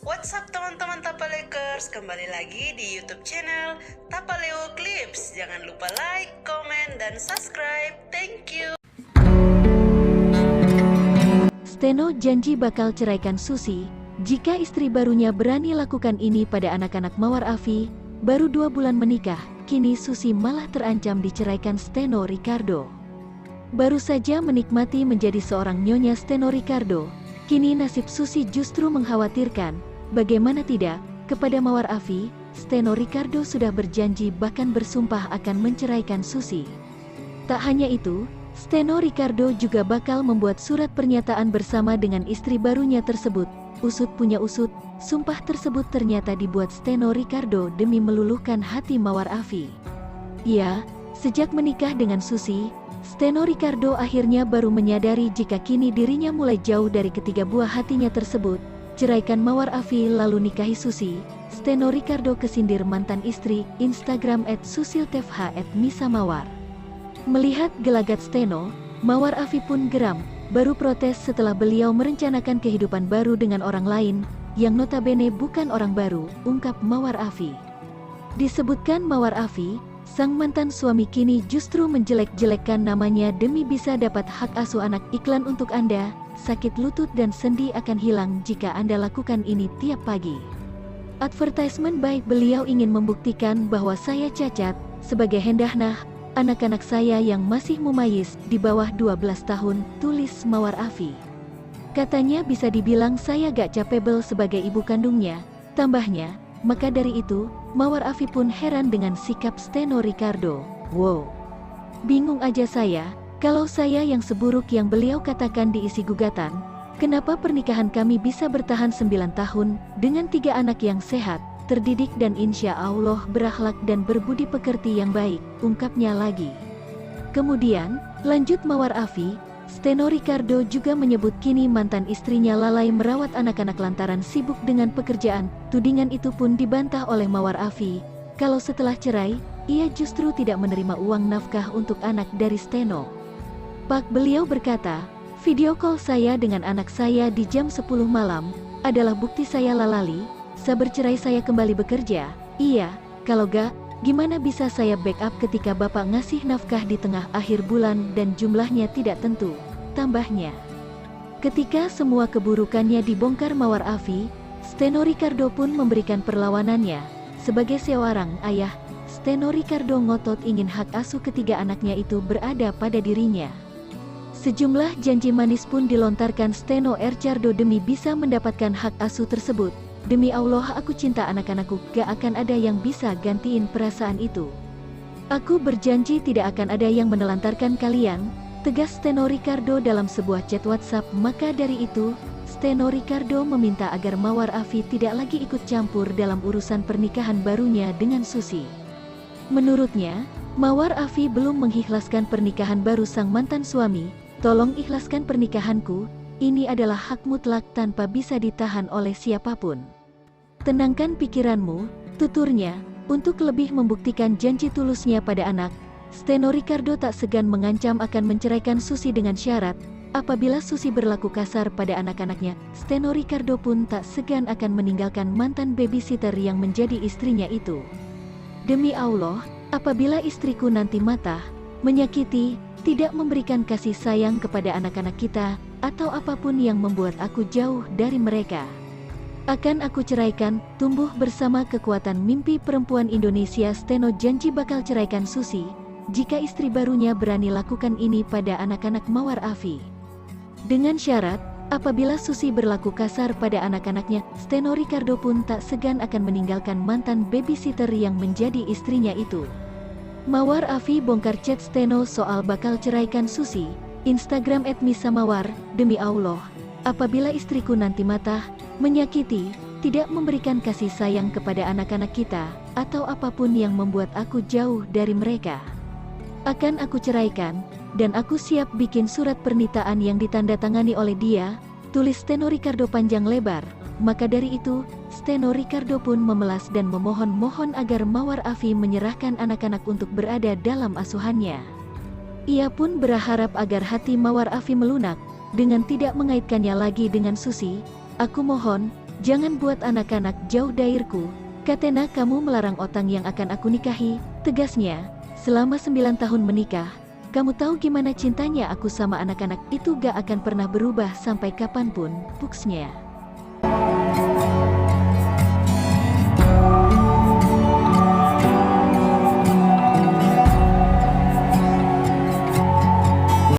What's up teman-teman Tapalekers, kembali lagi di YouTube channel Tapaleo Clips. Jangan lupa like, comment, dan subscribe. Thank you. Steno janji bakal ceraikan Susi jika istri barunya berani lakukan ini pada anak-anak Mawar Afi. Baru 2 bulan menikah, kini Susi malah terancam diceraikan Steno Ricardo. Baru saja menikmati menjadi seorang nyonya Steno Ricardo, kini nasib Susi justru mengkhawatirkan. Bagaimana tidak, kepada Mawar Afi, Steno Ricardo sudah berjanji bahkan bersumpah akan menceraikan Susi. Tak hanya itu, Steno Ricardo juga bakal membuat surat pernyataan bersama dengan istri barunya tersebut. Usut punya usut, sumpah tersebut ternyata dibuat Steno Ricardo demi meluluhkan hati Mawar Afi. Ya, sejak menikah dengan Susi, Steno Ricardo akhirnya baru menyadari jika kini dirinya mulai jauh dari ketiga buah hatinya tersebut. Ceraikan Mawar Afi lalu nikahi Susi. Steno Ricardo kesindir mantan istri, Instagram @susiltefh@misamawar. Melihat gelagat Steno, Mawar Afi pun geram, baru protes setelah beliau merencanakan kehidupan baru dengan orang lain, yang notabene bukan orang baru, ungkap Mawar Afi. Disebutkan Mawar Afi, sang mantan suami kini justru menjelek-jelekkan namanya demi bisa dapat hak asuh anak. Iklan untuk Anda, sakit lutut dan sendi akan hilang jika Anda lakukan ini tiap pagi. Advertisement baik beliau ingin membuktikan bahwa saya cacat, sebagai hendahnah, anak-anak saya yang masih mumayyiz di bawah 12 tahun, tulis Mawar Afi. Katanya bisa dibilang saya gak capable sebagai ibu kandungnya, tambahnya. Maka dari itu, Mawar Afi pun heran dengan sikap Steno Ricardo. Wow, bingung aja saya, kalau saya yang seburuk yang beliau katakan diisi gugatan, kenapa pernikahan kami bisa bertahan 9 tahun, dengan 3 anak yang sehat, terdidik dan insya Allah berakhlak dan berbudi pekerti yang baik, ungkapnya lagi. Kemudian, lanjut Mawar Afi, Steno Ricardo juga menyebut kini mantan istrinya lalai merawat anak-anak lantaran sibuk dengan pekerjaan. Tudingan itu pun dibantah oleh Mawar Afi, kalau setelah cerai, ia justru tidak menerima uang nafkah untuk anak dari Steno. Pak beliau berkata, video call saya dengan anak saya di jam 10 malam, adalah bukti saya lalali, sabar cerai saya kembali bekerja. Iya, kalau gak, gimana bisa saya backup ketika bapak ngasih nafkah di tengah akhir bulan dan jumlahnya tidak tentu, tambahnya. Ketika semua keburukannya dibongkar Mawar Afi, Steno Ricardo pun memberikan perlawanannya. Sebagai seorang ayah, Steno Ricardo ngotot ingin hak asuh ketiga anaknya itu berada pada dirinya. Sejumlah janji manis pun dilontarkan Steno Ricardo demi bisa mendapatkan hak asuh tersebut. Demi Allah aku cinta anak-anakku, gak akan ada yang bisa gantiin perasaan itu. Aku berjanji tidak akan ada yang menelantarkan kalian, tegas Steno Ricardo dalam sebuah chat WhatsApp. Maka dari itu, Steno Ricardo meminta agar Mawar Afi tidak lagi ikut campur dalam urusan pernikahan barunya dengan Susi. Menurutnya, Mawar Afi belum mengikhlaskan pernikahan baru sang mantan suami. Tolong ikhlaskan pernikahanku, ini adalah hak mutlak tanpa bisa ditahan oleh siapapun. Tenangkan pikiranmu, tuturnya, untuk lebih membuktikan janji tulusnya pada anak. Steno Ricardo tak segan mengancam akan menceraikan Susi dengan syarat, apabila Susi berlaku kasar pada anak-anaknya. Steno Ricardo pun tak segan akan meninggalkan mantan babysitter yang menjadi istrinya itu. Demi Allah, apabila istriku nanti mata, menyakiti, tidak memberikan kasih sayang kepada anak-anak kita, atau apapun yang membuat aku jauh dari mereka, akan aku ceraikan. Tumbuh bersama kekuatan mimpi perempuan Indonesia. Steno janji bakal ceraikan Susi jika istri barunya berani lakukan ini pada anak-anak Mawar Afi. Dengan syarat, apabila Susi berlaku kasar pada anak-anaknya, Steno Ricardo pun tak segan akan meninggalkan mantan babysitter yang menjadi istrinya itu. Mawar Afi bongkar chat Steno soal bakal ceraikan Susi. Instagram @misamawar, demi Allah, apabila istriku nanti mata, menyakiti, tidak memberikan kasih sayang kepada anak-anak kita, atau apapun yang membuat aku jauh dari mereka, akan aku ceraikan, dan aku siap bikin surat pernyataan yang ditandatangani oleh dia, tulis Steno Ricardo panjang lebar. Maka dari itu, Steno Ricardo pun memelas dan memohon-mohon agar Mawar Afi menyerahkan anak-anak untuk berada dalam asuhannya. Ia pun berharap agar hati Mawar Afi melunak, dengan tidak mengaitkannya lagi dengan Susi. Aku mohon, Jangan buat anak-anak jauh dariku. Katena kamu melarang Otang yang akan aku nikahi, tegasnya. Selama 9 tahun menikah, kamu tahu gimana cintanya aku sama anak-anak itu gak akan pernah berubah sampai kapanpun, puksnya.